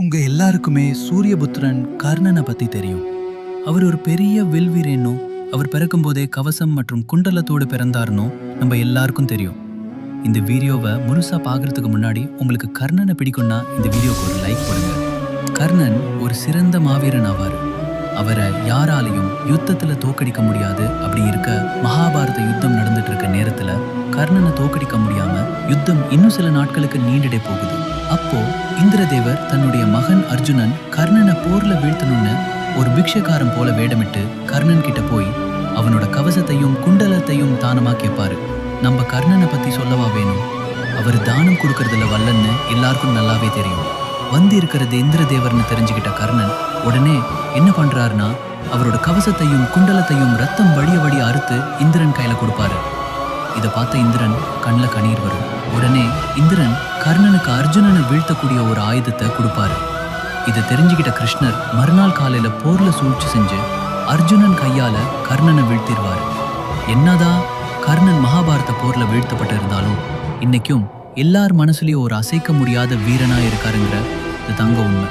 உங்க எல்லாருக்குமே சூரியபுத்திரன் கர்ணனை பத்தி தெரியும். அவர் ஒரு பெரிய வில்வீரனும் அவர் பிறக்கும்போதே கவசம் மற்றும் குண்டலத்தோடு பிறந்தாருன்னு நம்ம எல்லாருக்கும் தெரியும். இந்த வீடியோவை முழுசா பார்க்கறதுக்கு முன்னாடி உங்களுக்கு கர்ணனை பிடிக்கும்னா இந்த வீடியோக்கு ஒரு லைக் போடுங்க. கர்ணன் ஒரு சிறந்த மாவீரன் ஆவார். அவரை யாராலையும் யுத்தத்துல தோக்கடிக்க முடியாது. அப்படி இருக்க மகாபாரத யுத்தம் நடந்துட்டு இருக்க நேரத்துல கர்ணனை தோக்கடிக்க முடியாம யுத்தம் இன்னும் சில நாட்களுக்கு நீண்டிடே போகுது. அப்போ இந்திரதேவர் தன்னுடைய மகன் அர்ஜுனன் கர்ணனை போர்ல வீழ்த்தணும்னு ஒரு பிக்ஷக்காரன் போல வேடமிட்டு கர்ணன் கிட்ட போய் அவனோட கவசத்தையும் குண்டலத்தையும் தானமா கேட்பாரு. நம்ம கர்ணனை பத்தி சொல்லவா வேணும்? அவர் தானம் கொடுக்கறதுல வல்லன்னு எல்லாருக்கும் நல்லாவே தெரியும். வந்து இருக்கிறது இந்திரதேவர்னு தெரிஞ்சுக்கிட்ட கர்ணன் உடனே என்ன பண்றாருன்னா அவரோட கவசத்தையும் குண்டலத்தையும் ரத்தம் வழிய வழிய அறுத்து இந்திரன் கையில கொடுப்பாரு. இதை பார்த்த இந்திரன் கண்ணில் கண்ணீர் வரும். உடனே இந்திரன் கர்ணனுக்கு அர்ஜுனனை வீழ்த்தக்கூடிய ஒரு ஆயுதத்தை கொடுப்பாரு. இதை தெரிஞ்சுக்கிட்ட கிருஷ்ணர் மறுநாள் காலையில போர்ல சூழ்ச்சி செஞ்சு அர்ஜுனன் கையால கர்ணனை வீழ்த்திடுவாரு. என்னதான் கர்ணன் மகாபாரத போர்ல வீழ்த்தப்பட்டு இருந்தாலும் இன்னைக்கும் எல்லார் மனசுலயும் ஒரு அசைக்க முடியாத வீரனா இருக்காருங்கிற இது தங்க உண்மை.